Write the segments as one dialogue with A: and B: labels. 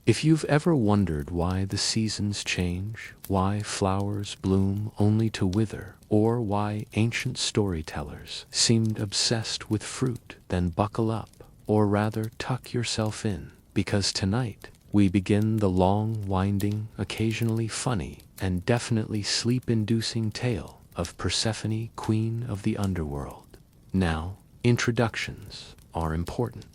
A: If you've ever wondered why the seasons change, why flowers bloom only to wither, or why ancient storytellers seemed obsessed with fruit, then buckle up, or rather tuck yourself in, because tonight we begin the long, winding, occasionally funny, and definitely sleep-inducing tale of Persephone, queen of the underworld. Now, introductions are important.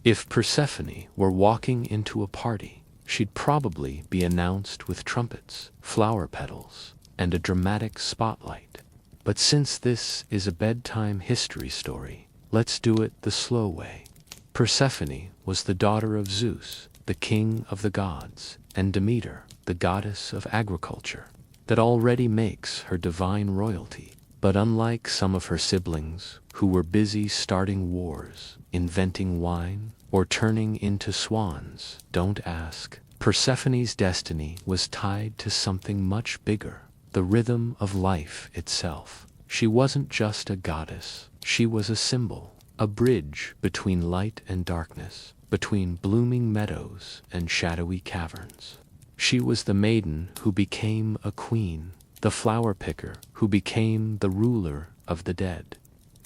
A: If Persephone were walking into a party, she'd probably be announced with trumpets, flower petals, and a dramatic spotlight. But since this is a bedtime history story, let's do it the slow way. Persephone was the daughter of Zeus, the king of the gods, and Demeter, the goddess of agriculture. That already makes her divine royalty. But unlike some of her siblings, who were busy starting wars, inventing wine, or turning into swans, don't ask, Persephone's destiny was tied to something much bigger, the rhythm of life itself. She wasn't just a goddess, she was a symbol, a bridge between light and darkness, between blooming meadows and shadowy caverns. She was the maiden who became a queen, the flower picker who became the ruler of the dead.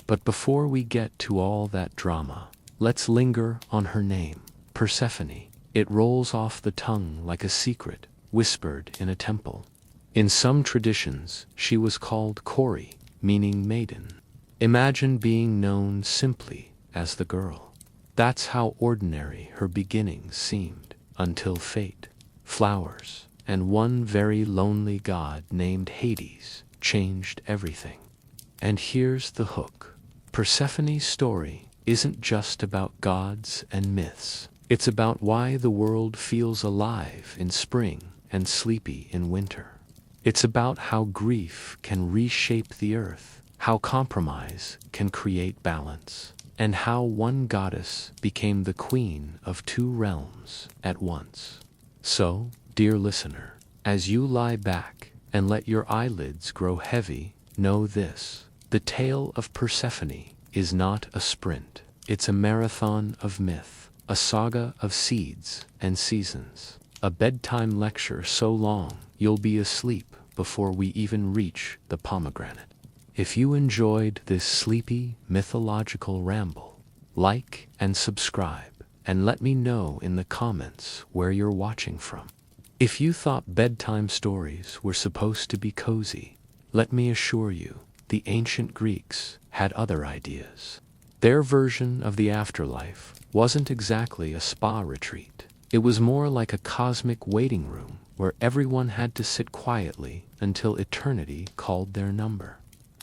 A: But before we get to all that drama, let's linger on her name, Persephone. It rolls off the tongue like a secret, whispered in a temple. In some traditions, she was called Kori, meaning maiden. Imagine being known simply as the girl. That's how ordinary her beginnings seemed, until fate, flowers, and one very lonely god named Hades changed everything. And here's the hook. Persephone's story isn't just about gods and myths. It's about why the world feels alive in spring and sleepy in winter. It's about how grief can reshape the earth, how compromise can create balance, and how one goddess became the queen of two realms at once. So, dear listener, as you lie back and let your eyelids grow heavy, know this: the tale of Persephone is not a sprint. It's a marathon of myth, a saga of seeds and seasons, a bedtime lecture so long you'll be asleep before we even reach the pomegranate. If you enjoyed this sleepy, mythological ramble, like and subscribe, and let me know in the comments where you're watching from. If you thought bedtime stories were supposed to be cozy, let me assure you, the ancient Greeks had other ideas. Their version of the afterlife wasn't exactly a spa retreat. It was more like a cosmic waiting room where everyone had to sit quietly until eternity called their number.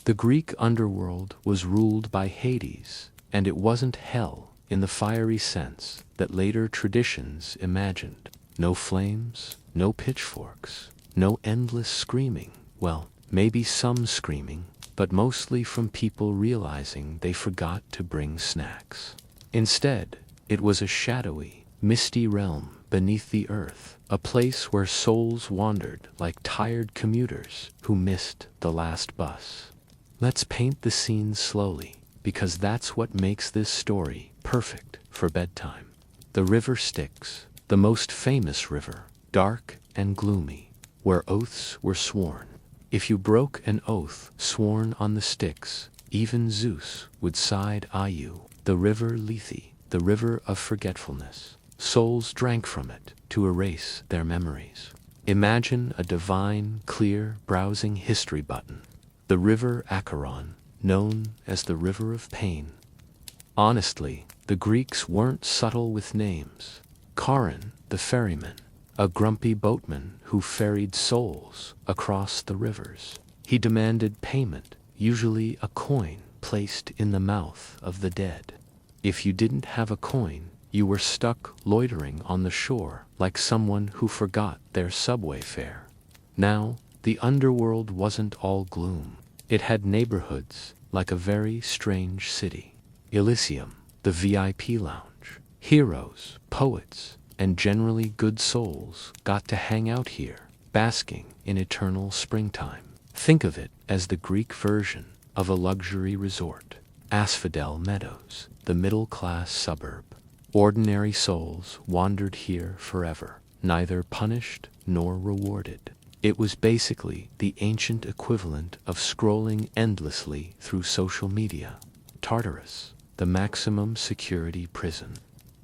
A: The Greek underworld was ruled by Hades, and it wasn't hell in the fiery sense that later traditions imagined. No flames, no pitchforks, no endless screaming. Well, maybe some screaming, but mostly from people realizing they forgot to bring snacks. Instead, it was a shadowy, misty realm beneath the earth, a place where souls wandered like tired commuters who missed the last bus. Let's paint the scene slowly, because that's what makes this story perfect for bedtime. The river Styx, the most famous river, dark and gloomy, where oaths were sworn. If you broke an oath sworn on the Styx, even Zeus would side eye you. The river Lethe, the river of forgetfulness. Souls drank from it to erase their memories. Imagine a divine, clear, browsing history button. The river Acheron, known as the river of pain. Honestly, the Greeks weren't subtle with names. Charon, the ferryman, a grumpy boatman who ferried souls across the rivers. He demanded payment, usually a coin placed in the mouth of the dead. If you didn't have a coin, you were stuck loitering on the shore like someone who forgot their subway fare. Now, the underworld wasn't all gloom. It had neighborhoods like a very strange city. Elysium, the VIP lounge. Heroes, poets, and generally good souls got to hang out here, basking in eternal springtime. Think of it as the Greek version of a luxury resort. Asphodel Meadows, the middle-class suburb. Ordinary souls wandered here forever, neither punished nor rewarded. It was basically the ancient equivalent of scrolling endlessly through social media. Tartarus, the maximum security prison.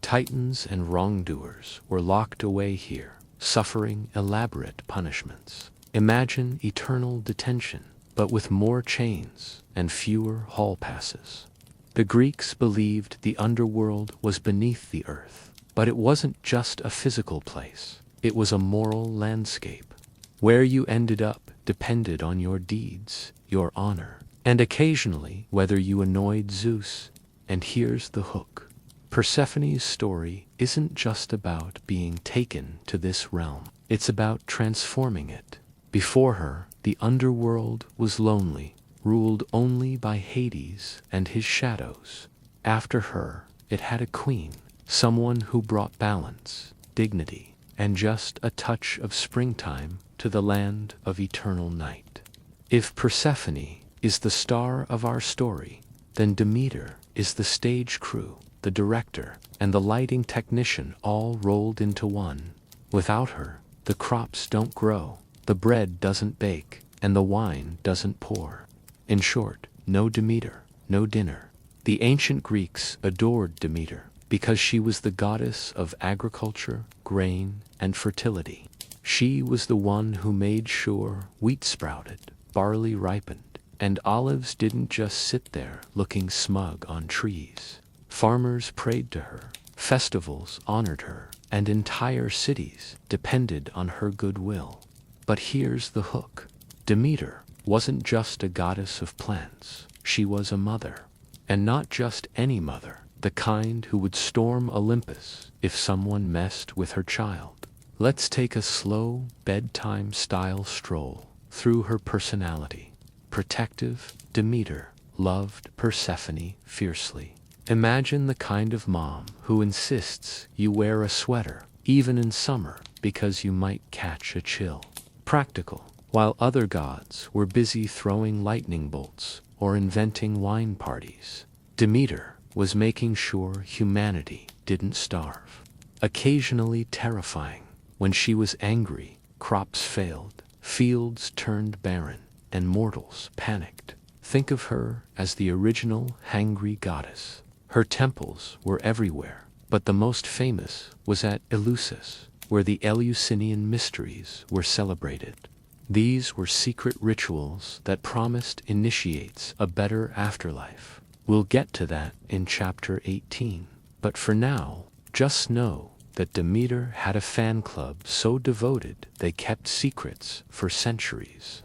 A: Titans and wrongdoers were locked away here, suffering elaborate punishments. Imagine eternal detention, but with more chains and fewer hall passes. The Greeks believed the underworld was beneath the earth, but it wasn't just a physical place. It was a moral landscape. Where you ended up depended on your deeds, your honor, and occasionally whether you annoyed Zeus. And here's the hook. Persephone's story isn't just about being taken to this realm. It's about transforming it. Before her, the underworld was lonely, ruled only by Hades and his shadows. After her, it had a queen, someone who brought balance, dignity, and just a touch of springtime to the land of eternal night. If Persephone is the star of our story, then Demeter is the stage crew, the director, and the lighting technician all rolled into one. Without her, the crops don't grow, the bread doesn't bake, and the wine doesn't pour. In short, no Demeter, no dinner. The ancient Greeks adored Demeter because she was the goddess of agriculture, grain, and fertility. She was the one who made sure wheat sprouted, barley ripened, and olives didn't just sit there looking smug on trees. Farmers prayed to her, festivals honored her, and entire cities depended on her goodwill. But here's the hook. Demeter wasn't just a goddess of plants, she was a mother. And not just any mother, the kind who would storm Olympus if someone messed with her child. Let's take a slow, bedtime-style stroll through her personality. Protective, Demeter loved Persephone fiercely. Imagine the kind of mom who insists you wear a sweater, even in summer, because you might catch a chill. Practical. While other gods were busy throwing lightning bolts or inventing wine parties, Demeter was making sure humanity didn't starve. Occasionally terrifying. When she was angry, crops failed, fields turned barren, and mortals panicked. Think of her as the original hangry goddess. Her temples were everywhere, but the most famous was at Eleusis, where the Eleusinian mysteries were celebrated. These were secret rituals that promised initiates a better afterlife. We'll get to that in chapter 18. But for now, just know that Demeter had a fan club so devoted they kept secrets for centuries.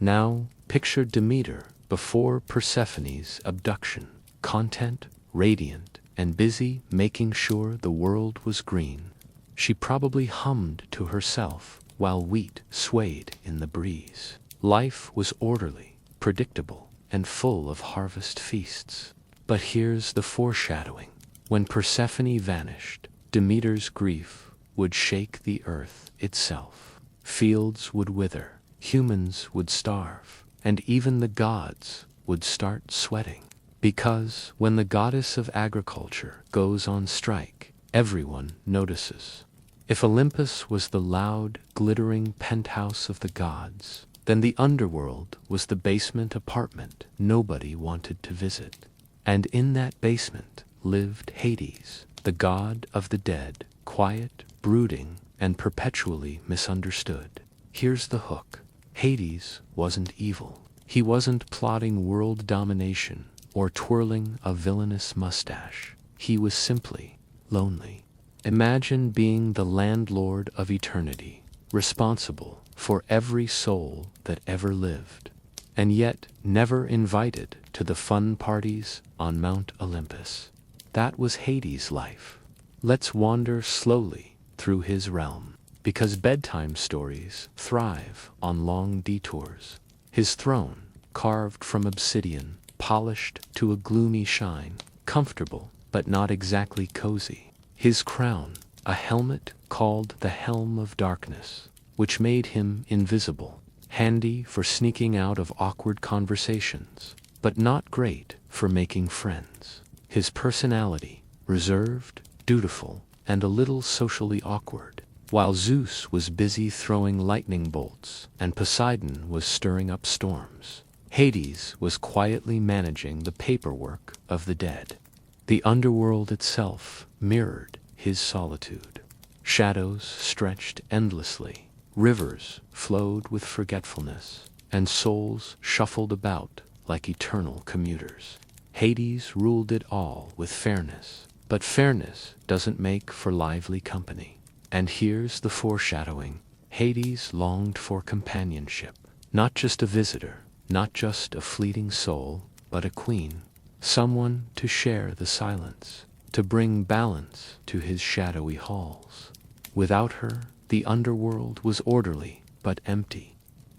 A: Now, picture Demeter before Persephone's abduction. Content, radiant, and busy making sure the world was green. She probably hummed to herself while wheat swayed in the breeze. Life was orderly, predictable, and full of harvest feasts. But here's the foreshadowing. When Persephone vanished, Demeter's grief would shake the earth itself. Fields would wither, humans would starve, and even the gods would start sweating. Because when the goddess of agriculture goes on strike, everyone notices. If Olympus was the loud, glittering penthouse of the gods, then the underworld was the basement apartment nobody wanted to visit. And in that basement lived Hades, the god of the dead, quiet, brooding, and perpetually misunderstood. Here's the hook. Hades wasn't evil. He wasn't plotting world domination or twirling a villainous mustache. He was simply lonely. Imagine being the landlord of eternity, responsible for every soul that ever lived, and yet never invited to the fun parties on Mount Olympus. That was Hades' life. Let's wander slowly through his realm, because bedtime stories thrive on long detours. His throne, carved from obsidian, polished to a gloomy shine, comfortable but not exactly cozy. His crown, a helmet called the Helm of Darkness, which made him invisible, handy for sneaking out of awkward conversations, but not great for making friends. His personality, reserved, dutiful, and a little socially awkward. While Zeus was busy throwing lightning bolts and Poseidon was stirring up storms, Hades was quietly managing the paperwork of the dead. The underworld itself mirrored his solitude. Shadows stretched endlessly, rivers flowed with forgetfulness, and souls shuffled about like eternal commuters. Hades ruled it all with fairness, but fairness doesn't make for lively company. And here's the foreshadowing. Hades longed for companionship, not just a visitor, not just a fleeting soul, but a queen, someone to share the silence, to bring balance to his shadowy halls. Without her, the underworld was orderly but empty.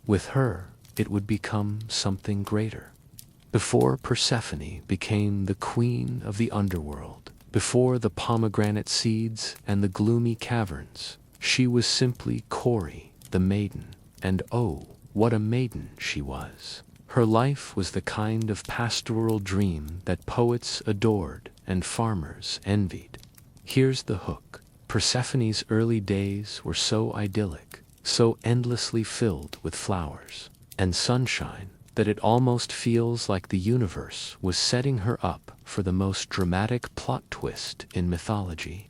A: With her, it would become something greater. Before Persephone became the queen of the underworld, before the pomegranate seeds and the gloomy caverns, she was simply Kore, the maiden, and oh, what a maiden she was. Her life was the kind of pastoral dream that poets adored and farmers envied. Here's the hook. Persephone's early days were so idyllic, so endlessly filled with flowers and sunshine, that it almost feels like the universe was setting her up for the most dramatic plot twist in mythology.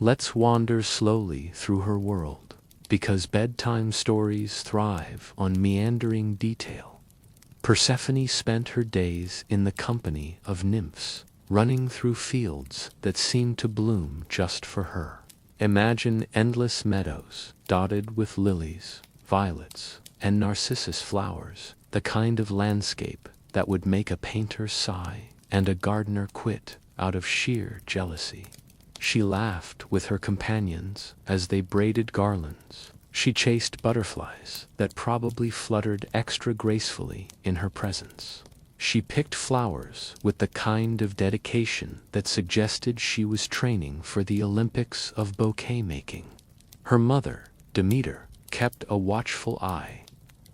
A: Let's wander slowly through her world, because bedtime stories thrive on meandering detail. Persephone spent her days in the company of nymphs, running through fields that seemed to bloom just for her. Imagine endless meadows dotted with lilies, violets, and narcissus flowers, the kind of landscape that would make a painter sigh and a gardener quit out of sheer jealousy. She laughed with her companions as they braided garlands. She chased butterflies that probably fluttered extra gracefully in her presence. She picked flowers with the kind of dedication that suggested she was training for the Olympics of bouquet making. Her mother, Demeter, kept a watchful eye.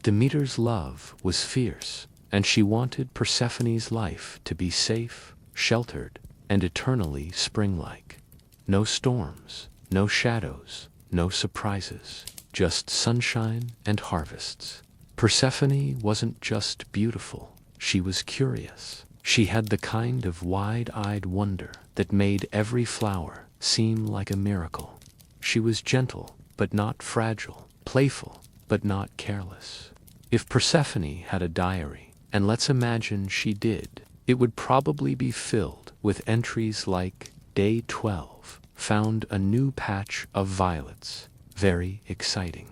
A: Demeter's love was fierce, and she wanted Persephone's life to be safe, sheltered, and eternally spring-like. No storms, no shadows, no surprises, just sunshine and harvests. Persephone wasn't just beautiful, she was curious. She had the kind of wide-eyed wonder that made every flower seem like a miracle. She was gentle, but not fragile, playful, but not careless. If Persephone had a diary, and let's imagine she did, it would probably be filled with entries like, Day 12, found a new patch of violets. Very exciting.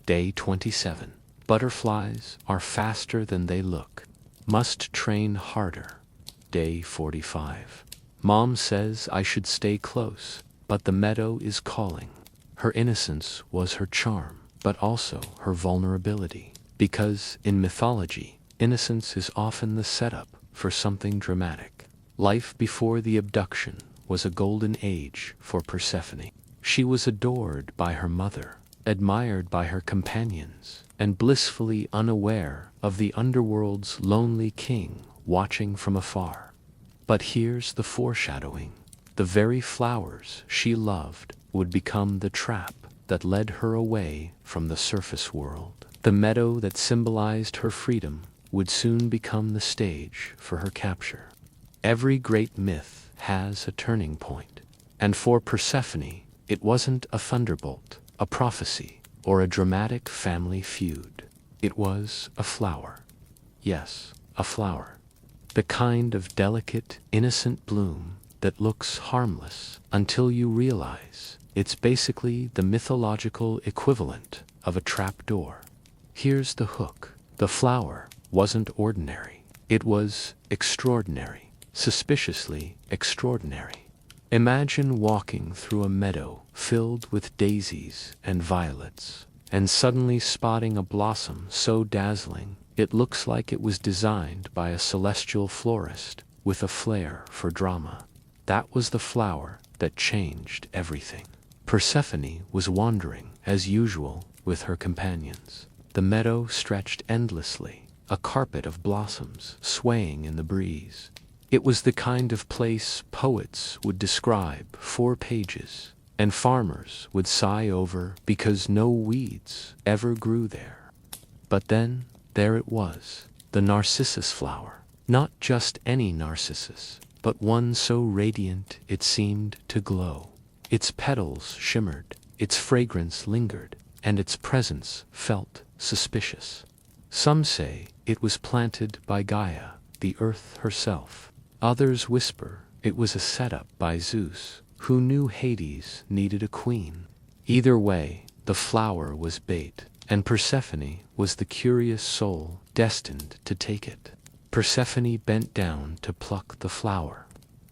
A: Day 27, butterflies are faster than they look. Must train harder. Day 45, Mom says I should stay close, but the meadow is calling. Her innocence was her charm, but also her vulnerability. Because, in mythology, innocence is often the setup for something dramatic. Life before the abduction was a golden age for Persephone. She was adored by her mother, admired by her companions, and blissfully unaware of the underworld's lonely king watching from afar. But here's the foreshadowing. The very flowers she loved would become the trap that led her away from the surface world. The meadow that symbolized her freedom would soon become the stage for her capture. Every great myth has a turning point, and for Persephone, it wasn't a thunderbolt, a prophecy, or a dramatic family feud. It was a flower. Yes, a flower. The kind of delicate, innocent bloom that looks harmless until you realize it's basically the mythological equivalent of a trapdoor. Here's the hook. The flower wasn't ordinary. It was extraordinary, suspiciously extraordinary. Imagine walking through a meadow filled with daisies and violets, and suddenly spotting a blossom so dazzling it looks like it was designed by a celestial florist with a flair for drama. That was the flower that changed everything. Persephone was wandering, as usual, with her companions. The meadow stretched endlessly, a carpet of blossoms swaying in the breeze. It was the kind of place poets would describe 4 pages, and farmers would sigh over because no weeds ever grew there. But then, there it was, the narcissus flower. Not just any narcissus, but one so radiant it seemed to glow. Its petals shimmered, its fragrance lingered, and its presence felt suspicious. Some say it was planted by Gaia, the earth herself. Others whisper it was a setup by Zeus, who knew Hades needed a queen. Either way, the flower was bait, and Persephone was the curious soul destined to take it. Persephone bent down to pluck the flower.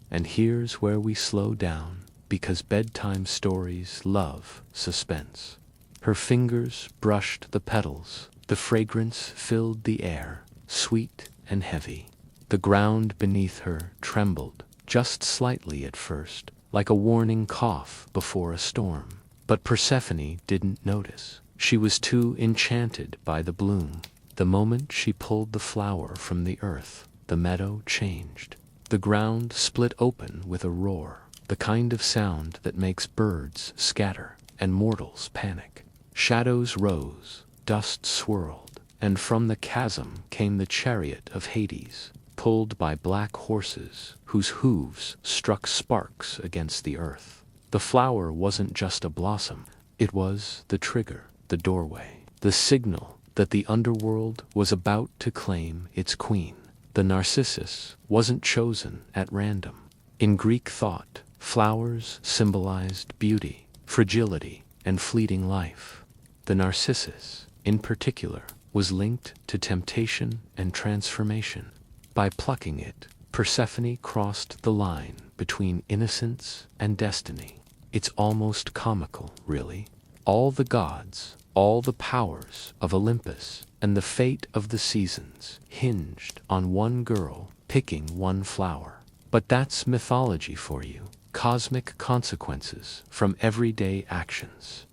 A: And here's where we slow down, because bedtime stories love suspense. Her fingers brushed the petals, the fragrance filled the air, sweet and heavy. The ground beneath her trembled, just slightly at first, like a warning cough before a storm. But Persephone didn't notice. She was too enchanted by the bloom. The moment she pulled the flower from the earth, the meadow changed. The ground split open with a roar, the kind of sound that makes birds scatter and mortals panic. Shadows rose, dust swirled, and from the chasm came the chariot of Hades, pulled by black horses whose hooves struck sparks against the earth. The flower wasn't just a blossom, it was the trigger, the doorway, the signal that the underworld was about to claim its queen. The narcissus wasn't chosen at random. In Greek thought, flowers symbolized beauty, fragility, and fleeting life. The narcissus, in particular, was linked to temptation and transformation. By plucking it, Persephone crossed the line between innocence and destiny. It's almost comical, really. All the gods, all the powers of Olympus, and the fate of the seasons hinged on one girl picking one flower. But that's mythology for you. Cosmic consequences from everyday actions.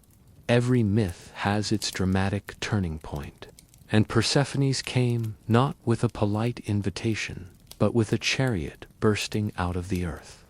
A: Every myth has its dramatic turning point. And Persephone's came not with a polite invitation, but with a chariot bursting out of the earth.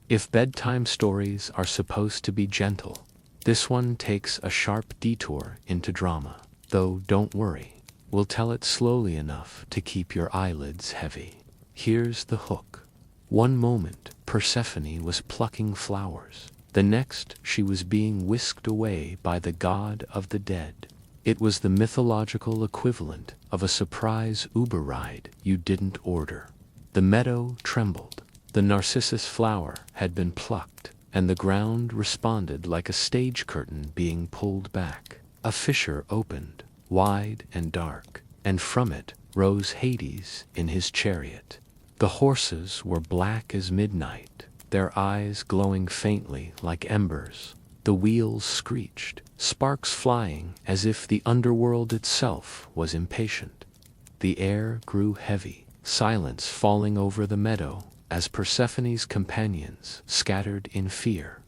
A: If bedtime stories are supposed to be gentle, this one takes a sharp detour into drama. Though don't worry, we'll tell it slowly enough to keep your eyelids heavy. Here's the hook. One moment, Persephone was plucking flowers. The next, she was being whisked away by the god of the dead. It was the mythological equivalent of a surprise Uber ride you didn't order. The meadow trembled. The narcissus flower had been plucked, and the ground responded like a stage curtain being pulled back. A fissure opened, wide and dark, and from it rose Hades in his chariot. The horses were black as midnight, their eyes glowing faintly like embers. The wheels screeched, sparks flying as if the underworld itself was impatient. The air grew heavy, silence falling over the meadow as Persephone's companions scattered in fear.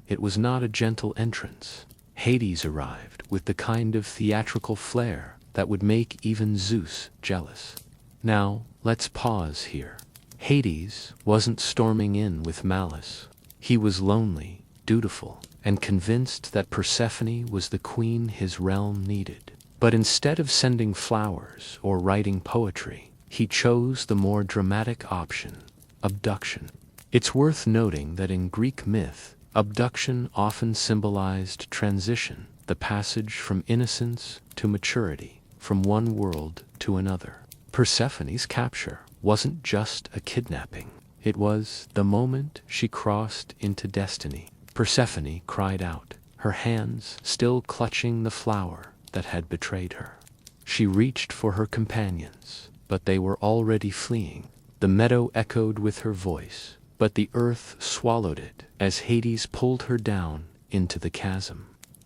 A: It was not a gentle entrance. Hades arrived with the kind of theatrical flair that would make even Zeus jealous. Now, let's pause here. Hades wasn't storming in with malice. He was lonely, dutiful, and convinced that Persephone was the queen his realm needed. But instead of sending flowers or writing poetry, he chose the more dramatic option: abduction. It's worth noting that in Greek myth, abduction often symbolized transition, the passage from innocence to maturity, from one world to another. Persephone's capture wasn't just a kidnapping. It was the moment she crossed into destiny. Persephone cried out, her hands still clutching the flower that had betrayed her. She reached for her companions, but they were already fleeing. The meadow echoed with her voice, but the earth swallowed it as Hades pulled her down into the chasm.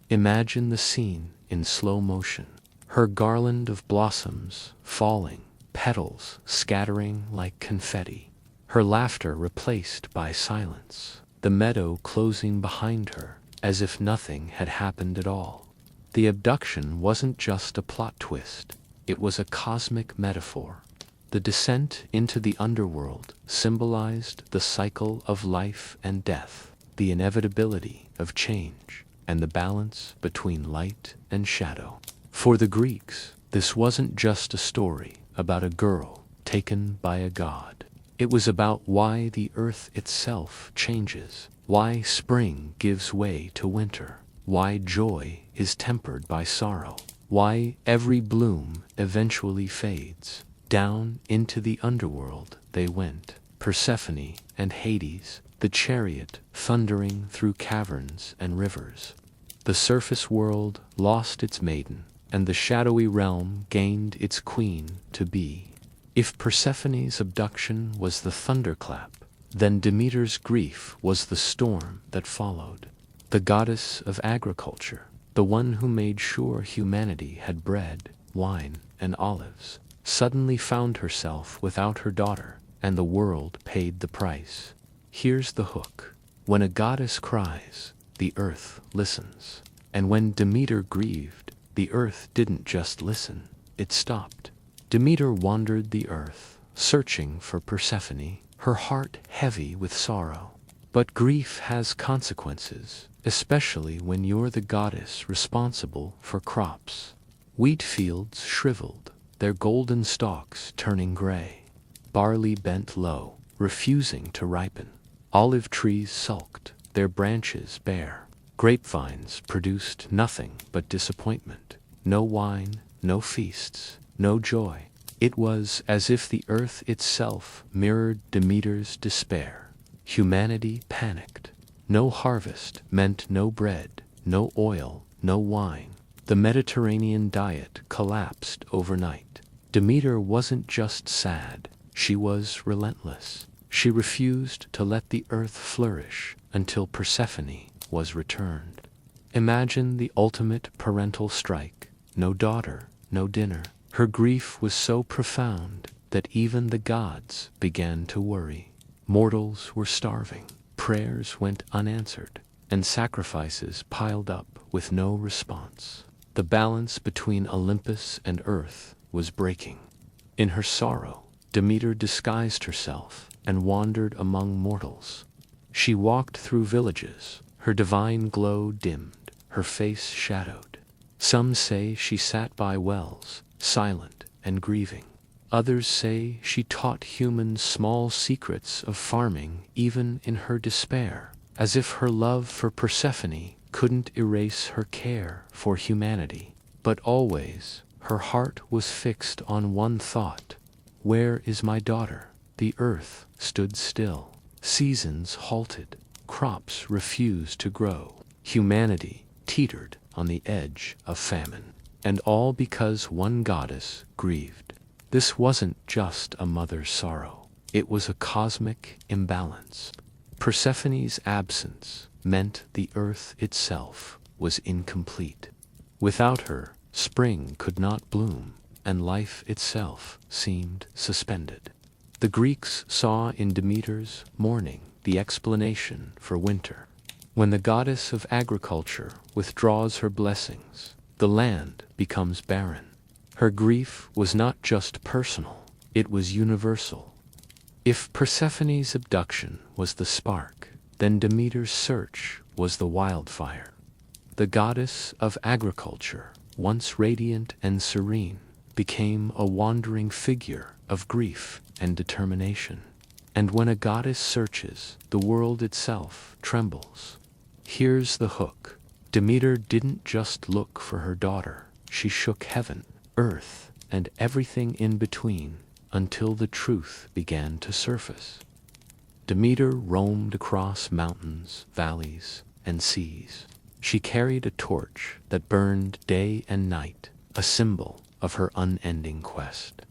A: Imagine the scene in slow motion. Her garland of blossoms falling, petals scattering like confetti. Her laughter replaced by silence. The meadow closing behind her, as if nothing had happened at all. The abduction wasn't just a plot twist, it was a cosmic metaphor. The descent into the underworld symbolized the cycle of life and death, the inevitability of change, and the balance between light and shadow. For the Greeks, this wasn't just a story about a girl taken by a god. It was about why the earth itself changes, why spring gives way to winter, why joy is tempered by sorrow, why every bloom eventually fades. Down into the underworld they went, Persephone and Hades, the chariot thundering through caverns and rivers. The surface world lost its maiden, and the shadowy realm gained its queen-to-be. If Persephone's abduction was the thunderclap, then Demeter's grief was the storm that followed. The goddess of agriculture, the one who made sure humanity had bread, wine, and olives, suddenly found herself without her daughter, and the world paid the price. Here's the hook. When a goddess cries, the earth listens. And when Demeter grieved, the earth didn't just listen, it stopped. Demeter wandered the earth, searching for Persephone, her heart heavy with sorrow. But grief has consequences, especially when you're the goddess responsible for crops. Wheat fields shriveled, their golden stalks turning gray. Barley bent low, refusing to ripen. Olive trees sulked, their branches bare. Grapevines produced nothing but disappointment. No wine, no feasts, no joy. It was as if the earth itself mirrored Demeter's despair. Humanity panicked. No harvest meant no bread, no oil, no wine. The Mediterranean diet collapsed overnight. Demeter wasn't just sad, she was relentless. She refused to let the earth flourish until Persephone was returned. Imagine the ultimate parental strike. No daughter, no dinner. Her grief was so profound that even the gods began to worry. Mortals were starving, prayers went unanswered, and sacrifices piled up with no response. The balance between Olympus and earth was breaking. In her sorrow, Demeter disguised herself and wandered among mortals. She walked through villages, her divine glow dimmed, her face shadowed. Some say she sat by wells, silent and grieving. Others say she taught humans small secrets of farming even in her despair, as if her love for Persephone couldn't erase her care for humanity. But always, her heart was fixed on one thought. Where is my daughter? The earth stood still. Seasons halted. Crops refused to grow. Humanity teetered on the edge of famine. And all because one goddess grieved. This wasn't just a mother's sorrow. It was a cosmic imbalance. Persephone's absence meant the earth itself was incomplete. Without her, spring could not bloom, and life itself seemed suspended. The Greeks saw in Demeter's mourning the explanation for winter. When the goddess of agriculture withdraws her blessings, the land becomes barren. Her grief was not just personal, it was universal. If Persephone's abduction was the spark, then Demeter's search was the wildfire. The goddess of agriculture, once radiant and serene, became a wandering figure of grief and determination. And when a goddess searches, the world itself trembles. Here's the hook. Demeter didn't just look for her daughter, she shook heaven, earth, and everything in between until the truth began to surface. Demeter roamed across mountains, valleys, and seas. She carried a torch that burned day and night, a symbol of her unending quest.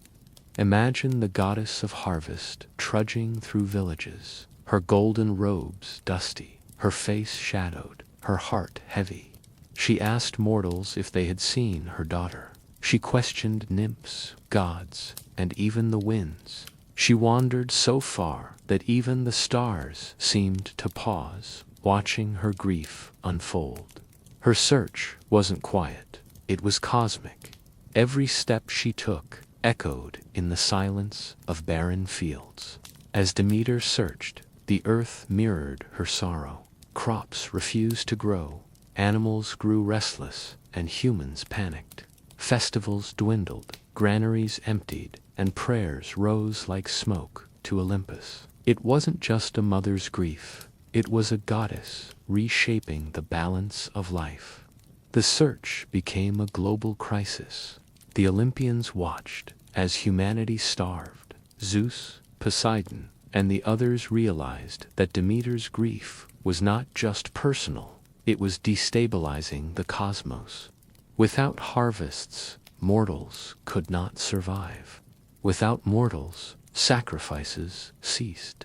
A: Imagine the goddess of harvest trudging through villages, her golden robes dusty, her face shadowed, her heart heavy. She asked mortals if they had seen her daughter. She questioned nymphs, gods, and even the winds. She wandered so far that even the stars seemed to pause, watching her grief unfold. Her search wasn't quiet, it was cosmic. Every step she took, echoed in the silence of barren fields. As Demeter searched, the earth mirrored her sorrow. Crops refused to grow, animals grew restless, and humans panicked. Festivals dwindled, granaries emptied, and prayers rose like smoke to Olympus. It wasn't just a mother's grief, it was a goddess reshaping the balance of life. The search became a global crisis. The Olympians watched as humanity starved. Zeus, Poseidon, and the others realized that Demeter's grief was not just personal, it was destabilizing the cosmos. Without harvests, mortals could not survive. Without mortals, sacrifices ceased.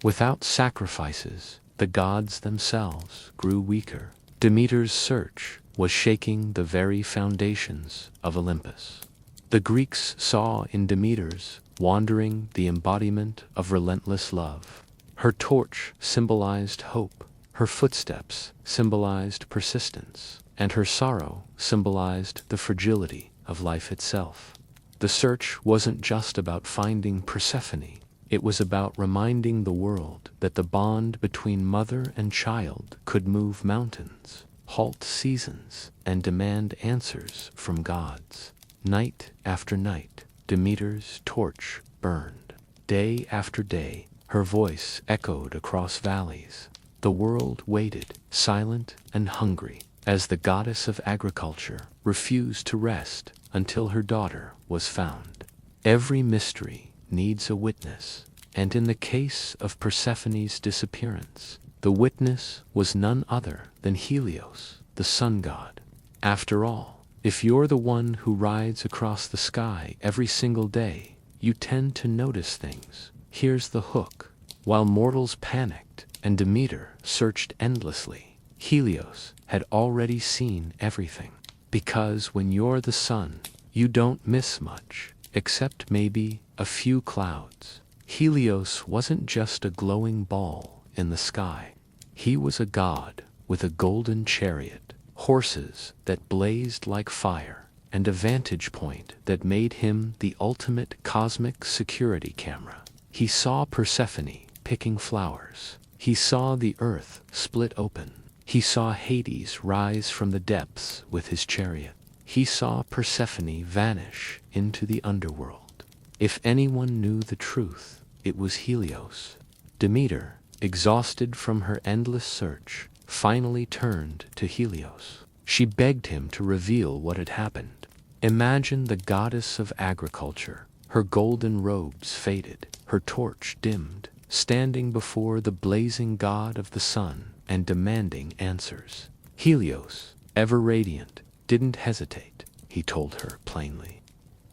A: Without sacrifices, the gods themselves grew weaker. Demeter's search was shaking the very foundations of Olympus. The Greeks saw in Demeter's wandering the embodiment of relentless love. Her torch symbolized hope, her footsteps symbolized persistence, and her sorrow symbolized the fragility of life itself. The search wasn't just about finding Persephone, it was about reminding the world that the bond between mother and child could move mountains, halt seasons, and demand answers from gods. Night after night, Demeter's torch burned. Day after day, her voice echoed across valleys. The world waited, silent and hungry, as the goddess of agriculture refused to rest until her daughter was found. Every mystery needs a witness, and in the case of Persephone's disappearance, the witness was none other than Helios, the sun god. After all, if you're the one who rides across the sky every single day, you tend to notice things. Here's the hook. While mortals panicked and Demeter searched endlessly, Helios had already seen everything. Because when you're the sun, you don't miss much, except maybe a few clouds. Helios wasn't just a glowing ball in the sky. He was a god with a golden chariot, horses that blazed like fire, and a vantage point that made him the ultimate cosmic security camera. He saw Persephone picking flowers. He saw the earth split open. He saw Hades rise from the depths with his chariot. He saw Persephone vanish into the underworld. If anyone knew the truth, it was Helios. Demeter, exhausted from her endless search, finally turned to Helios. She begged him to reveal what had happened. Imagine the goddess of agriculture. Her golden robes faded, her torch dimmed, standing before the blazing god of the sun and demanding answers. Helios, ever radiant, didn't hesitate. He told her plainly,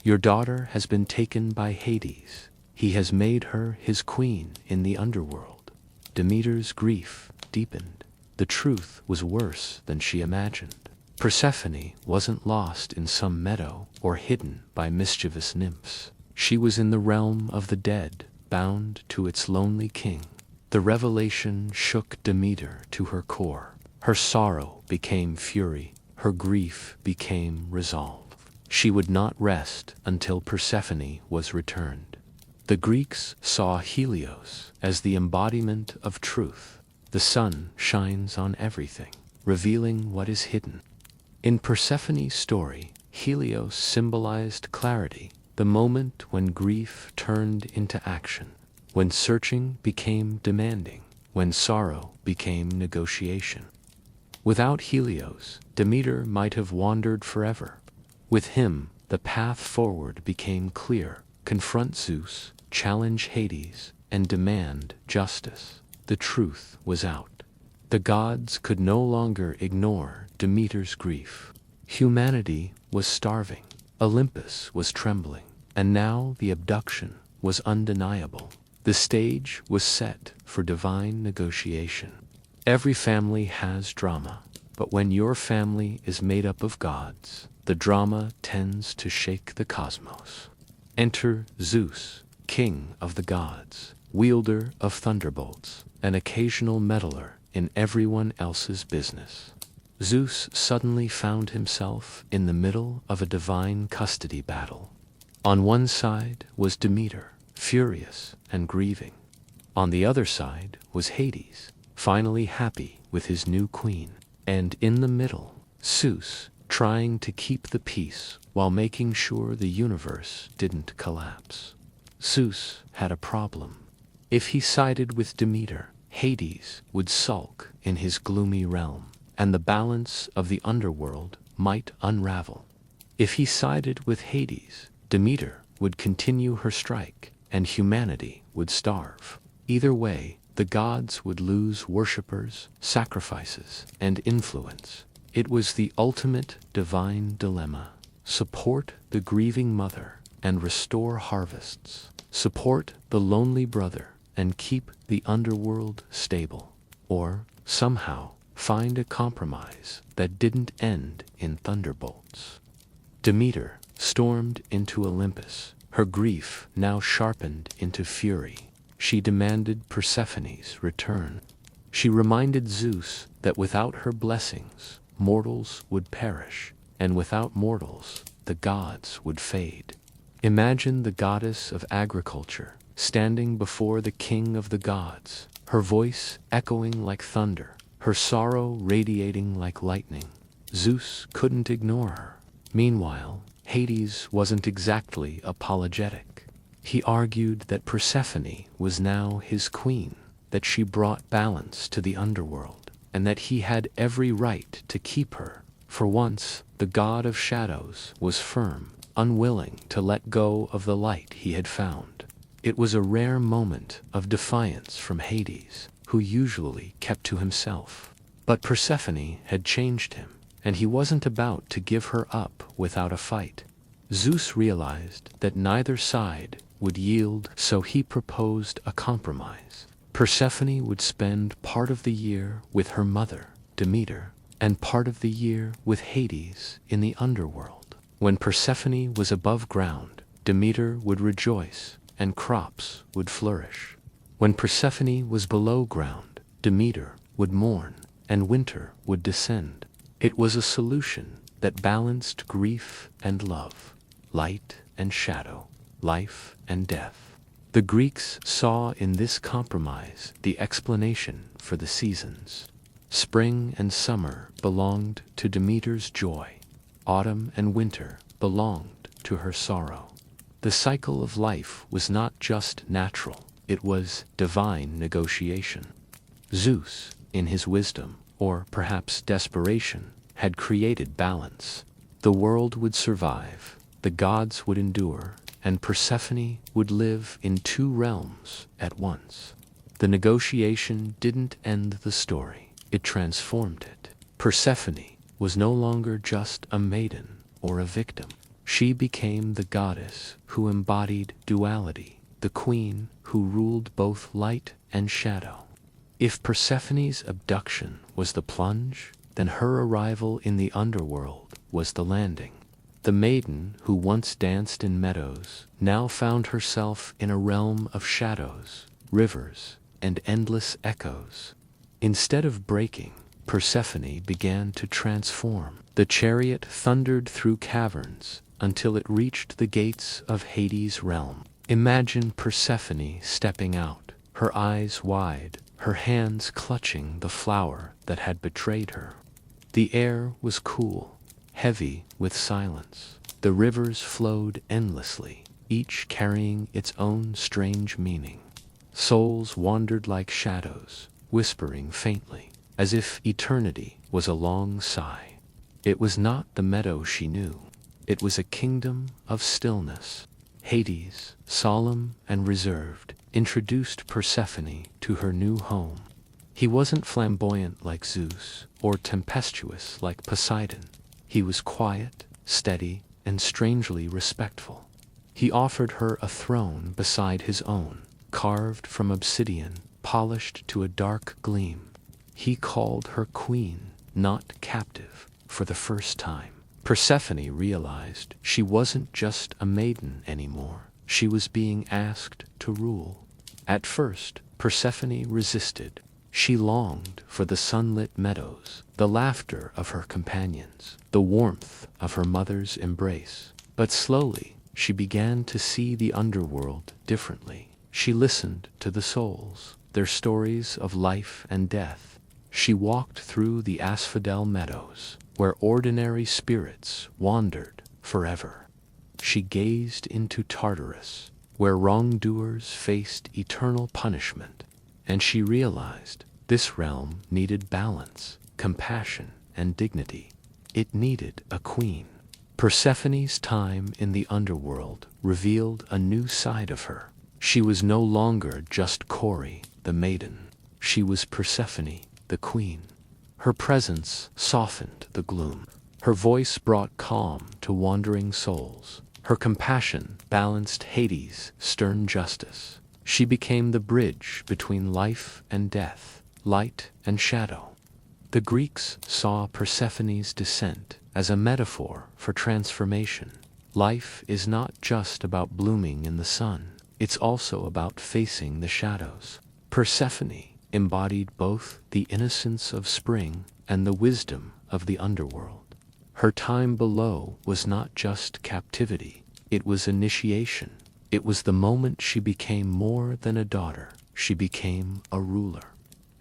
A: "Your daughter has been taken by Hades. He has made her his queen in the underworld." Demeter's grief deepened. The truth was worse than she imagined. Persephone wasn't lost in some meadow or hidden by mischievous nymphs. She was in the realm of the dead, bound to its lonely king. The revelation shook Demeter to her core. Her sorrow became fury. Her grief became resolve. She would not rest until Persephone was returned. The Greeks saw Helios as the embodiment of truth. The sun shines on everything, revealing what is hidden. In Persephone's story, Helios symbolized clarity, the moment when grief turned into action, when searching became demanding, when sorrow became negotiation. Without Helios, Demeter might have wandered forever. With him, the path forward became clear: confront Zeus, challenge Hades, and demand justice. The truth was out. The gods could no longer ignore Demeter's grief. Humanity was starving. Olympus was trembling. And now the abduction was undeniable. The stage was set for divine negotiation. Every family has drama, but when your family is made up of gods, the drama tends to shake the cosmos. Enter Zeus, king of the gods, wielder of thunderbolts, an occasional meddler in everyone else's business. Zeus suddenly found himself in the middle of a divine custody battle. On one side was Demeter, furious and grieving. On the other side was Hades, finally happy with his new queen. And in the middle, Zeus, trying to keep the peace while making sure the universe didn't collapse. Zeus had a problem. If he sided with Demeter, Hades would sulk in his gloomy realm, and the balance of the underworld might unravel. If he sided with Hades, Demeter would continue her strike, and humanity would starve. Either way, the gods would lose worshippers, sacrifices, and influence. It was the ultimate divine dilemma. Support the grieving mother and restore harvests. Support the lonely brother and keep the underworld stable. Or, somehow, find a compromise that didn't end in thunderbolts. Demeter stormed into Olympus, her grief now sharpened into fury. She demanded Persephone's return. She reminded Zeus that without her blessings, mortals would perish, and without mortals, the gods would fade. Imagine the goddess of agriculture standing before the king of the gods, her voice echoing like thunder, her sorrow radiating like lightning. Zeus couldn't ignore her. Meanwhile, Hades wasn't exactly apologetic. He argued that Persephone was now his queen, that she brought balance to the underworld, and that he had every right to keep her. For once, the god of shadows was firm, unwilling to let go of the light he had found. It was a rare moment of defiance from Hades, who usually kept to himself. But Persephone had changed him, and he wasn't about to give her up without a fight. Zeus realized that neither side would yield, so he proposed a compromise. Persephone would spend part of the year with her mother, Demeter, and part of the year with Hades in the underworld. When Persephone was above ground, Demeter would rejoice, and crops would flourish. When Persephone was below ground, Demeter would mourn, and winter would descend. It was a solution that balanced grief and love, light and shadow, life and death. The Greeks saw in this compromise the explanation for the seasons. Spring and summer belonged to Demeter's joy. Autumn and winter belonged to her sorrow. The cycle of life was not just natural, it was divine negotiation. Zeus, in his wisdom, or perhaps desperation, had created balance. The world would survive, the gods would endure, and Persephone would live in two realms at once. The negotiation didn't end the story, it transformed it. Persephone was no longer just a maiden or a victim. She became the goddess who embodied duality, the queen who ruled both light and shadow. If Persephone's abduction was the plunge, then her arrival in the underworld was the landing. The maiden who once danced in meadows now found herself in a realm of shadows, rivers, and endless echoes. Instead of breaking, Persephone began to transform. The chariot thundered through caverns until it reached the gates of Hades' realm. Imagine Persephone stepping out, her eyes wide, her hands clutching the flower that had betrayed her. The air was cool, heavy with silence. The rivers flowed endlessly, each carrying its own strange meaning. Souls wandered like shadows, whispering faintly, as if eternity was a long sigh. It was not the meadow she knew. It was a kingdom of stillness. Hades, solemn and reserved, introduced Persephone to her new home. He wasn't flamboyant like Zeus, or tempestuous like Poseidon. He was quiet, steady, and strangely respectful. He offered her a throne beside his own, carved from obsidian, polished to a dark gleam. He called her queen, not captive, for the first time. Persephone realized she wasn't just a maiden anymore. She was being asked to rule. At first, Persephone resisted. She longed for the sunlit meadows, the laughter of her companions, the warmth of her mother's embrace. But slowly, she began to see the underworld differently. She listened to the souls, their stories of life and death. She walked through the asphodel meadows, where ordinary spirits wandered forever. She gazed into Tartarus, where wrongdoers faced eternal punishment, and she realized this realm needed balance, compassion, and dignity. It needed a queen. Persephone's time in the underworld revealed a new side of her. She was no longer just Kore, the maiden. She was Persephone, the queen. Her presence softened the gloom. Her voice brought calm to wandering souls. Her compassion balanced Hades' stern justice. She became the bridge between life and death, light and shadow. The Greeks saw Persephone's descent as a metaphor for transformation. Life is not just about blooming in the sun. It's also about facing the shadows. Persephone embodied both the innocence of spring and the wisdom of the underworld. Her time below was not just captivity, it was initiation. It was the moment she became more than a daughter, she became a ruler.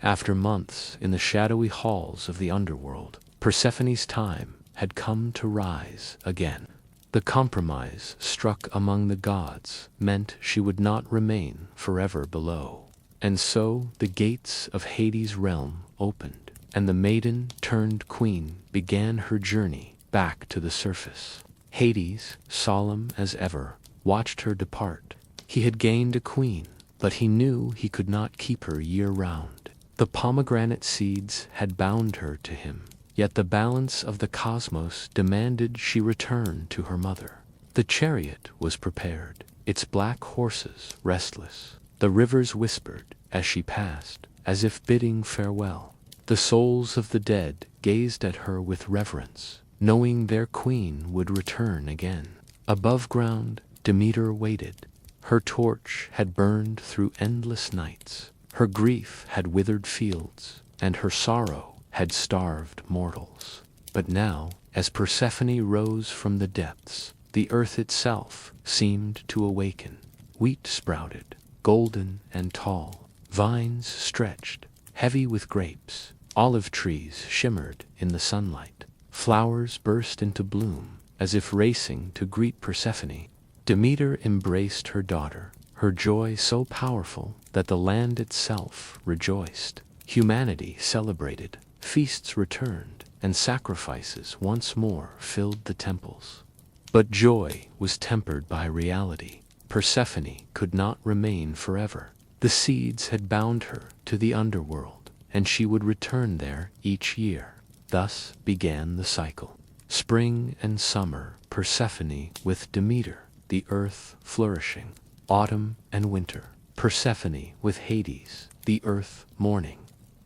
A: After months in the shadowy halls of the underworld, Persephone's time had come to rise again. The compromise struck among the gods meant she would not remain forever below. And so the gates of Hades' realm opened, and the maiden turned queen began her journey back to the surface. Hades, solemn as ever, watched her depart. He had gained a queen, but he knew he could not keep her year-round. The pomegranate seeds had bound her to him, yet the balance of the cosmos demanded she return to her mother. The chariot was prepared, its black horses restless. The rivers whispered as she passed, as if bidding farewell. The souls of the dead gazed at her with reverence, knowing their queen would return again. Above ground, Demeter waited. Her torch had burned through endless nights. Her grief had withered fields, and her sorrow had starved mortals. But now, as Persephone rose from the depths, the earth itself seemed to awaken. Wheat sprouted, golden and tall. Vines stretched, heavy with grapes. Olive trees shimmered in the sunlight. Flowers burst into bloom, as if racing to greet Persephone. Demeter embraced her daughter, her joy so powerful that the land itself rejoiced. Humanity celebrated, feasts returned, and sacrifices once more filled the temples. But joy was tempered by reality. Persephone could not remain forever. The seeds had bound her to the underworld, and she would return there each year. Thus began the cycle. Spring and summer, Persephone with Demeter, the earth flourishing. Autumn and winter, Persephone with Hades, the earth mourning.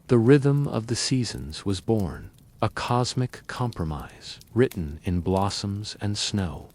A: The rhythm of the seasons was born, a cosmic compromise written in blossoms and snow.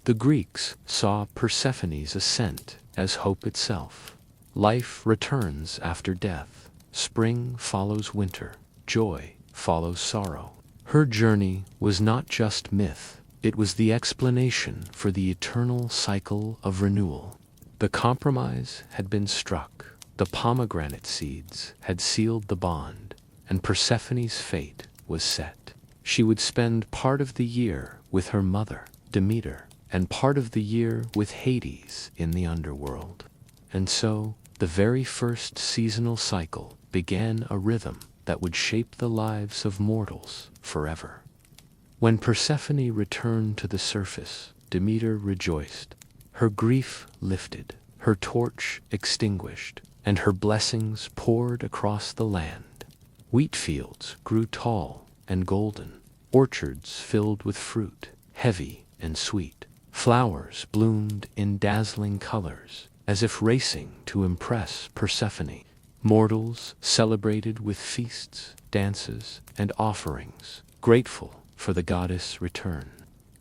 A: The Greeks saw Persephone's ascent as hope itself. Life returns after death. Spring follows winter. Joy follows sorrow. Her journey was not just myth, it was the explanation for the eternal cycle of renewal. The compromise had been struck. The pomegranate seeds had sealed the bond, and Persephone's fate was set. She would spend part of the year with her mother, Demeter, and part of the year with Hades in the underworld. And so, the very first seasonal cycle began a rhythm that would shape the lives of mortals forever. When Persephone returned to the surface, Demeter rejoiced. Her grief lifted, her torch extinguished, and her blessings poured across the land. Wheat fields grew tall and golden, orchards filled with fruit, heavy and sweet. Flowers bloomed in dazzling colors, as if racing to impress Persephone. Mortals celebrated with feasts, dances, and offerings, grateful for the goddess' return.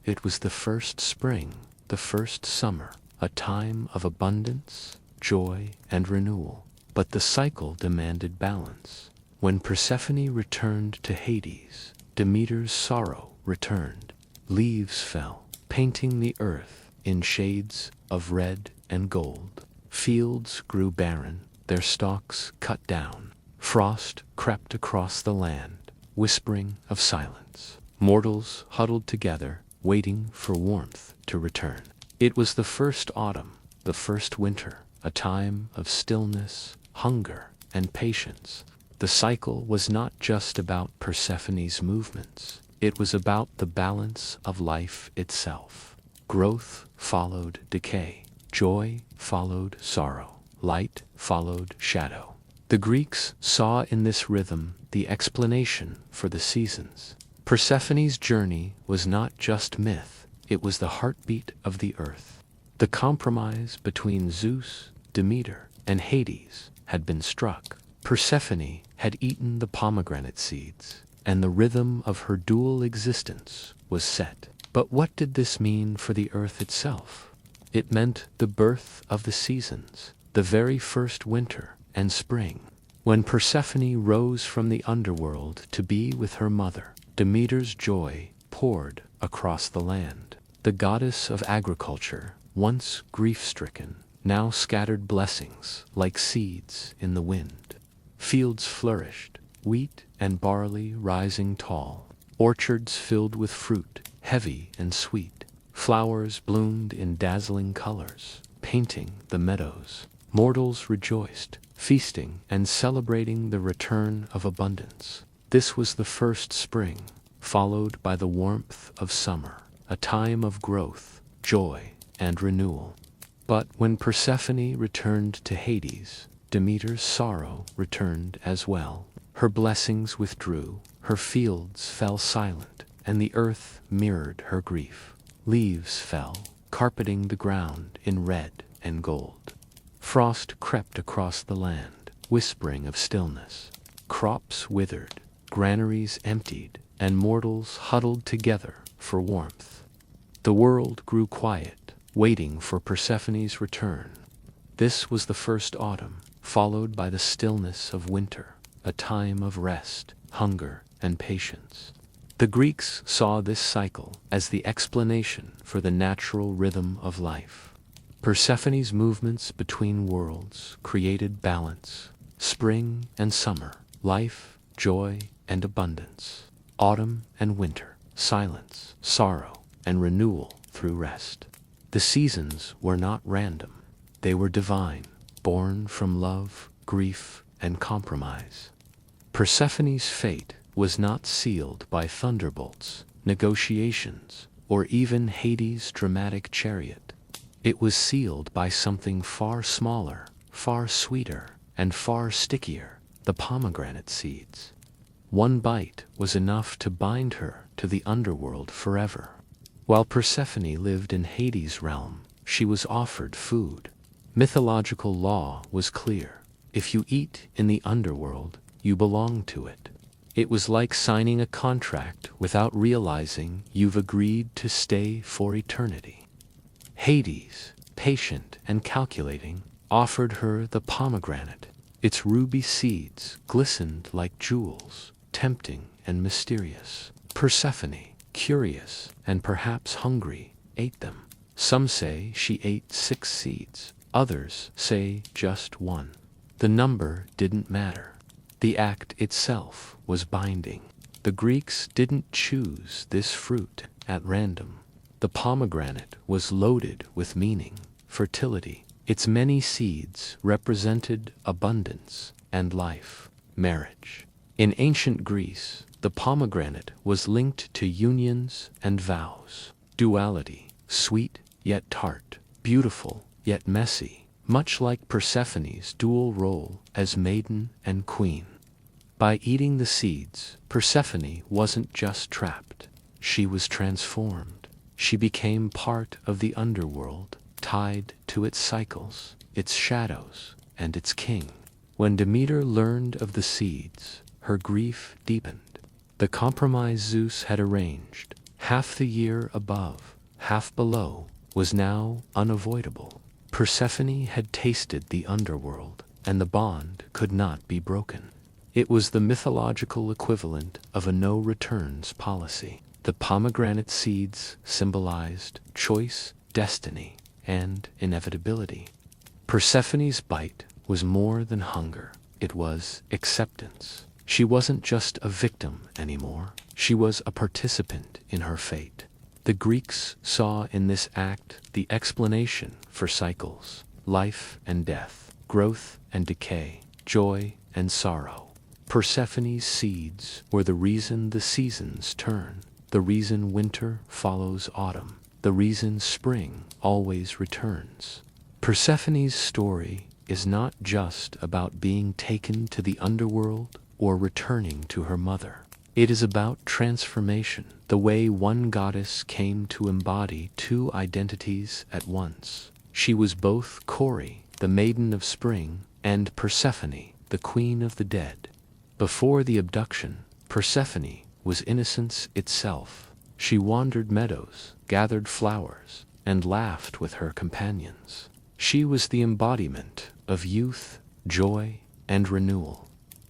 A: It was the first spring, the first summer, a time of abundance, joy, and renewal. But the cycle demanded balance. When Persephone returned to Hades, Demeter's sorrow returned. Leaves fell, painting the earth, in shades of red and gold. Fields grew barren, their stalks cut down. Frost crept across the land, whispering of silence. Mortals huddled together, waiting for warmth to return. It was the first autumn, the first winter, a time of stillness, hunger, and patience. The cycle was not just about Persephone's movements. It was about the balance of life itself. Growth followed decay. Joy followed sorrow. Light followed shadow. The Greeks saw in this rhythm the explanation for the seasons. Persephone's journey was not just myth, it was the heartbeat of the earth. The compromise between Zeus, Demeter, and Hades had been struck. Persephone had eaten the pomegranate seeds, and the rhythm of her dual existence was set. But what did this mean for the earth itself? It meant the birth of the seasons, the very first winter and spring. When Persephone rose from the underworld to be with her mother, Demeter's joy poured across the land. The goddess of agriculture, once grief-stricken, now scattered blessings like seeds in the wind. Fields flourished, wheat and barley rising tall, orchards filled with fruit, heavy and sweet. Flowers bloomed in dazzling colors, painting the meadows. Mortals rejoiced, feasting and celebrating the return of abundance. This was the first spring, followed by the warmth of summer, a time of growth, joy, and renewal. But when Persephone returned to Hades, Demeter's sorrow returned as well. Her blessings withdrew, her fields fell silent, and the earth mirrored her grief. Leaves fell, carpeting the ground in red and gold. Frost crept across the land, whispering of stillness. Crops withered, granaries emptied, and mortals huddled together for warmth. The world grew quiet, waiting for Persephone's return. This was the first autumn, followed by the stillness of winter, a time of rest, hunger, and patience. The Greeks saw this cycle as the explanation for the natural rhythm of life. Persephone's movements between worlds created balance, spring and summer, life, joy, and abundance, autumn and winter, silence, sorrow, and renewal through rest. The seasons were not random. They were divine, born from love, grief, and compromise. Persephone's fate was not sealed by thunderbolts, negotiations, or even Hades' dramatic chariot. It was sealed by something far smaller, far sweeter, and far stickier, the pomegranate seeds. One bite was enough to bind her to the underworld forever. While Persephone lived in Hades' realm, she was offered food. Mythological law was clear. If you eat in the underworld, you belong to it. It was like signing a contract without realizing you've agreed to stay for eternity. Hades, patient and calculating, offered her the pomegranate. Its ruby seeds glistened like jewels, tempting and mysterious. Persephone, curious and perhaps hungry, ate them. Some say she ate 6 seeds, others say just 1. The number didn't matter. The act itself was binding. The Greeks didn't choose this fruit at random. The pomegranate was loaded with meaning, fertility. Its many seeds represented abundance and life, marriage. In ancient Greece, the pomegranate was linked to unions and vows, duality, sweet yet tart, beautiful yet messy, much like Persephone's dual role as maiden and queen. By eating the seeds, Persephone wasn't just trapped, she was transformed. She became part of the underworld, tied to its cycles, its shadows, and its king. When Demeter learned of the seeds, her grief deepened. The compromise Zeus had arranged, half the year above, half below, was now unavoidable. Persephone had tasted the underworld, and the bond could not be broken. It was the mythological equivalent of a no-returns policy. The pomegranate seeds symbolized choice destiny, and inevitability. Persephone's bite was more than hunger, it was acceptance. She wasn't just a victim anymore, she was a participant in her fate. The Greeks saw in this act the explanation for cycles, life and death, growth and decay, joy and sorrow. Persephone's seeds were the reason the seasons turn, the reason winter follows autumn, the reason spring always returns. Persephone's story is not just about being taken to the underworld or returning to her mother. It is about transformation, the way one goddess came to embody two identities at once. She was both Kore, the maiden of spring, and Persephone, the queen of the dead. Before the abduction, Persephone was innocence itself. She wandered meadows, gathered flowers, and laughed with her companions. She was the embodiment of youth, joy, and renewal.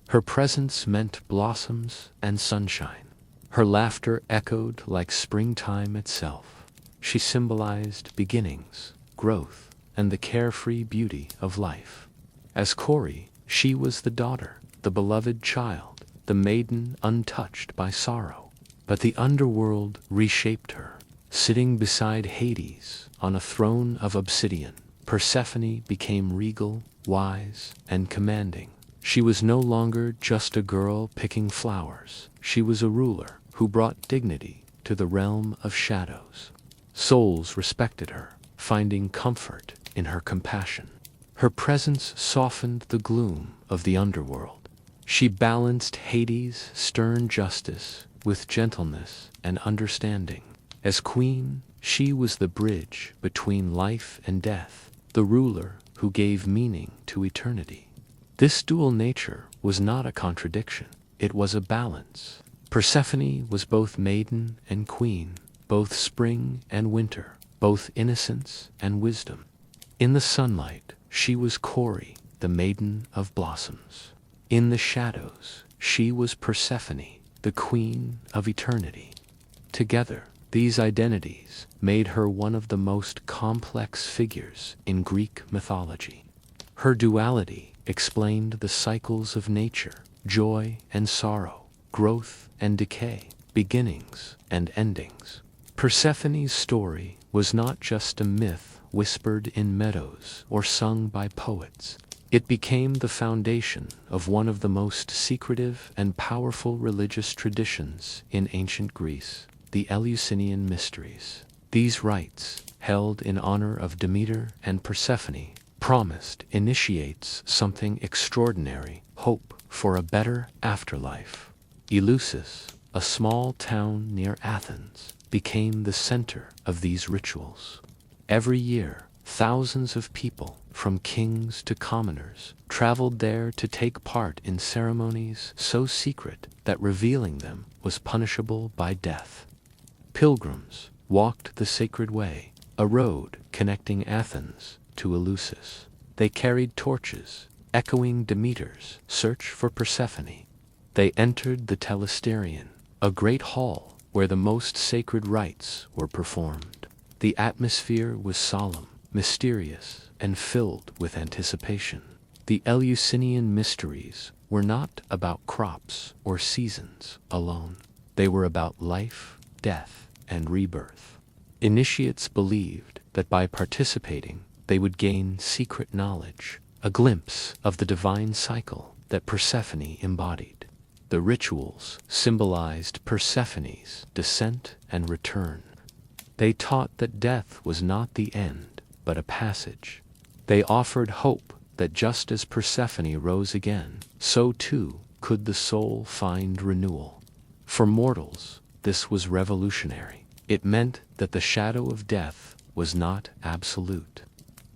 A: Her presence meant blossoms and sunshine. Her laughter echoed like springtime itself. She symbolized beginnings, growth, and the carefree beauty of life. As Kore, she was the daughter, the beloved child, the maiden untouched by sorrow. But the underworld reshaped her. Sitting beside Hades on a throne of obsidian, Persephone became regal, wise, and commanding. She was no longer just a girl picking flowers. She was a ruler who brought dignity to the realm of shadows. Souls respected her, finding comfort in her compassion. Her presence softened the gloom of the underworld. She balanced Hades' stern justice with gentleness and understanding. As queen, she was the bridge between life and death, the ruler who gave meaning to eternity. This dual nature was not a contradiction, it was a balance. Persephone was both maiden and queen, both spring and winter, both innocence and wisdom. In the sunlight, she was Kore, the maiden of blossoms. In the shadows, she was Persephone, the queen of eternity. Together, these identities made her one of the most complex figures in Greek mythology. Her duality explained the cycles of nature, joy and sorrow, growth and decay, beginnings and endings. Persephone's story was not just a myth whispered in meadows or sung by poets. It became the foundation of one of the most secretive and powerful religious traditions in ancient Greece, the Eleusinian Mysteries. These rites, held in honor of Demeter and Persephone, promised initiates something extraordinary, hope for a better afterlife. Eleusis, a small town near Athens, became the center of these rituals. Every year, thousands of people, from kings to commoners, traveled there to take part in ceremonies so secret that revealing them was punishable by death. Pilgrims walked the sacred way, a road connecting Athens to Eleusis. They carried torches, echoing Demeter's search for Persephone. They entered the Telesterion, a great hall where the most sacred rites were performed. The atmosphere was solemn, mysterious, and filled with anticipation. The Eleusinian Mysteries were not about crops or seasons alone. They were about life, death, and rebirth. Initiates believed that by participating, they would gain secret knowledge, a glimpse of the divine cycle that Persephone embodied. The rituals symbolized Persephone's descent and return. They taught that death was not the end, but a passage. They offered hope that just as Persephone rose again, so too could the soul find renewal. For mortals, this was revolutionary. It meant that the shadow of death was not absolute.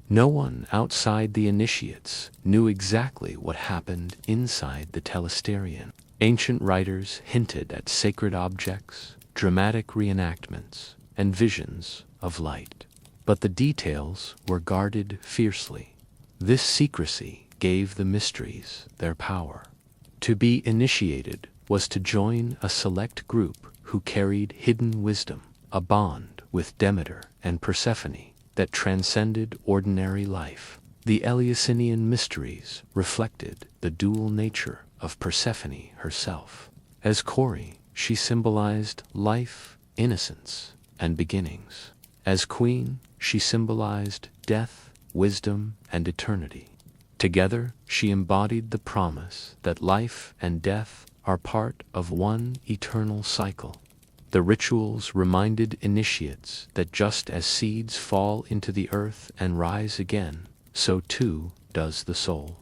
A: No one outside the initiates knew exactly what happened inside the Telesterion. Ancient writers hinted at sacred objects, dramatic reenactments, and visions of light. But the details were guarded fiercely. This secrecy gave the mysteries their power. To be initiated was to join a select group who carried hidden wisdom, a bond with Demeter and Persephone that transcended ordinary life. The Eleusinian mysteries reflected the dual nature of Persephone herself. As Kore, she symbolized life, innocence, and beginnings. As queen, she symbolized death, wisdom, and eternity. Together, she embodied the promise that life and death are part of one eternal cycle. The rituals reminded initiates that just as seeds fall into the earth and rise again, so too does the soul.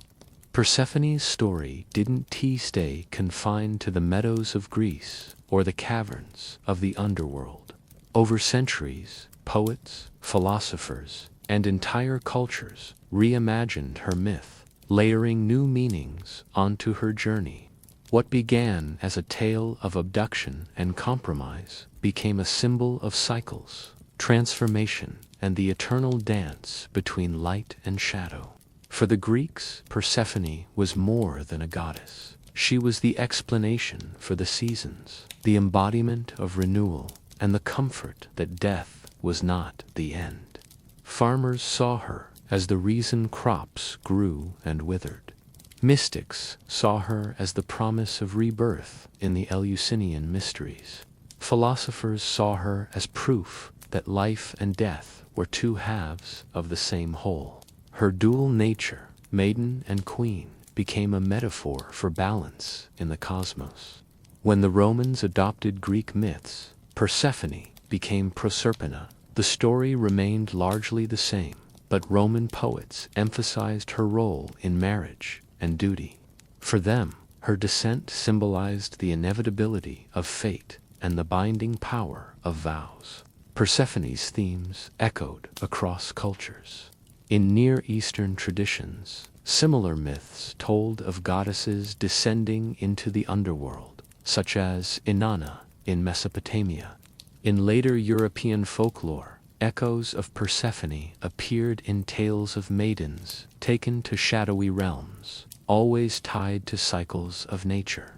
A: Persephone's story didn't stay confined to the meadows of Greece or the caverns of the underworld. Over centuries, poets, philosophers, and entire cultures reimagined her myth, layering new meanings onto her journey. What began as a tale of abduction and compromise became a symbol of cycles, transformation, and the eternal dance between light and shadow. For the Greeks, Persephone was more than a goddess. She was the explanation for the seasons, the embodiment of renewal, and the comfort that death was not the end. Farmers saw her as the reason crops grew and withered. Mystics saw her as the promise of rebirth in the Eleusinian mysteries. Philosophers saw her as proof that life and death were two halves of the same whole. Her dual nature, maiden and queen, became a metaphor for balance in the cosmos. When the Romans adopted Greek myths, Persephone became Proserpina. The story remained largely the same, but Roman poets emphasized her role in marriage and duty. For them, her descent symbolized the inevitability of fate and the binding power of vows. Persephone's themes echoed across cultures. In Near Eastern traditions, similar myths told of goddesses descending into the underworld, such as Inanna in Mesopotamia. In later European folklore, echoes of Persephone appeared in tales of maidens taken to shadowy realms, always tied to cycles of nature.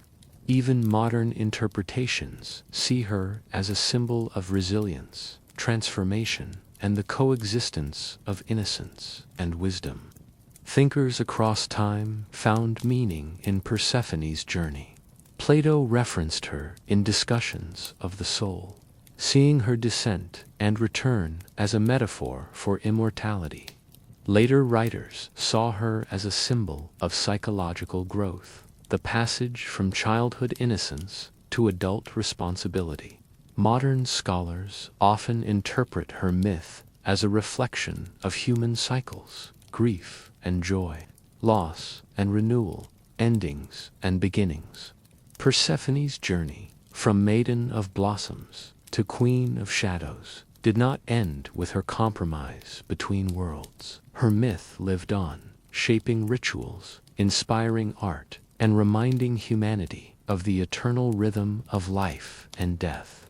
A: Even modern interpretations see her as a symbol of resilience, transformation, and the coexistence of innocence and wisdom. Thinkers across time found meaning in Persephone's journey. Plato referenced her in discussions of the soul, seeing her descent and return as a metaphor for immortality. Later writers saw her as a symbol of psychological growth, the passage from childhood innocence to adult responsibility. Modern scholars often interpret her myth as a reflection of human cycles, grief and joy, loss and renewal, endings and beginnings. Persephone's journey, from maiden of blossoms to queen of shadows, did not end with her compromise between worlds. Her myth lived on, shaping rituals, inspiring art, and reminding humanity of the eternal rhythm of life and death.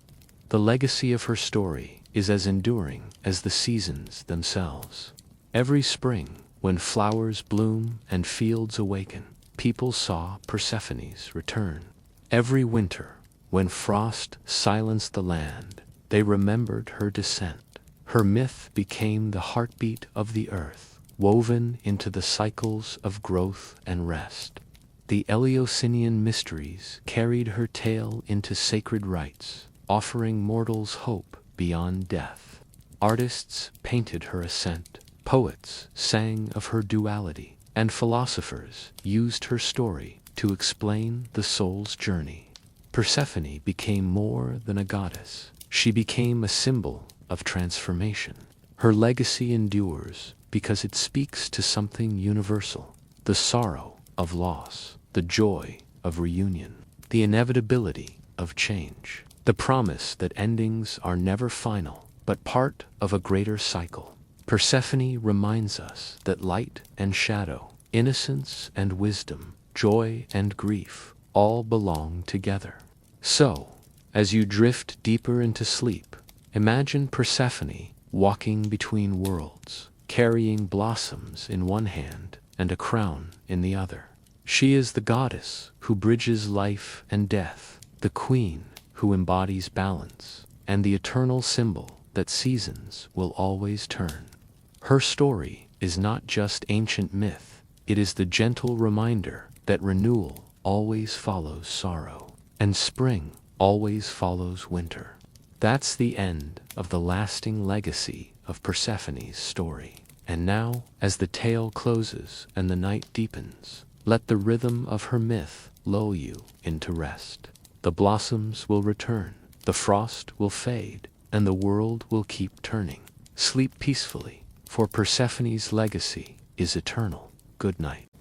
A: The legacy of her story is as enduring as the seasons themselves. Every spring, when flowers bloom and fields awaken, people saw Persephone's return. Every winter, when frost silenced the land, they remembered her descent. Her myth became the heartbeat of the earth, woven into the cycles of growth and rest. The Eleusinian mysteries carried her tale into sacred rites, offering mortals hope beyond death. Artists painted her ascent, poets sang of her duality, and philosophers used her story to explain the soul's journey. Persephone became more than a goddess. She became a symbol of transformation. Her legacy endures because it speaks to something universal: the sorrow of loss, the joy of reunion, the inevitability of change, the promise that endings are never final, but part of a greater cycle. Persephone reminds us that light and shadow, innocence and wisdom, joy and grief, all belong together. So, as you drift deeper into sleep, imagine Persephone walking between worlds, carrying blossoms in one hand and a crown in the other. She is the goddess who bridges life and death, the queen who embodies balance, and the eternal symbol that seasons will always turn. Her story is not just ancient myth, it is the gentle reminder that renewal always follows sorrow, and spring always follows winter. That's the end of the lasting legacy of Persephone's story. And now, as the tale closes and the night deepens, let the rhythm of her myth lull you into rest. The blossoms will return, the frost will fade, and the world will keep turning. Sleep peacefully, for Persephone's legacy is eternal. Good night.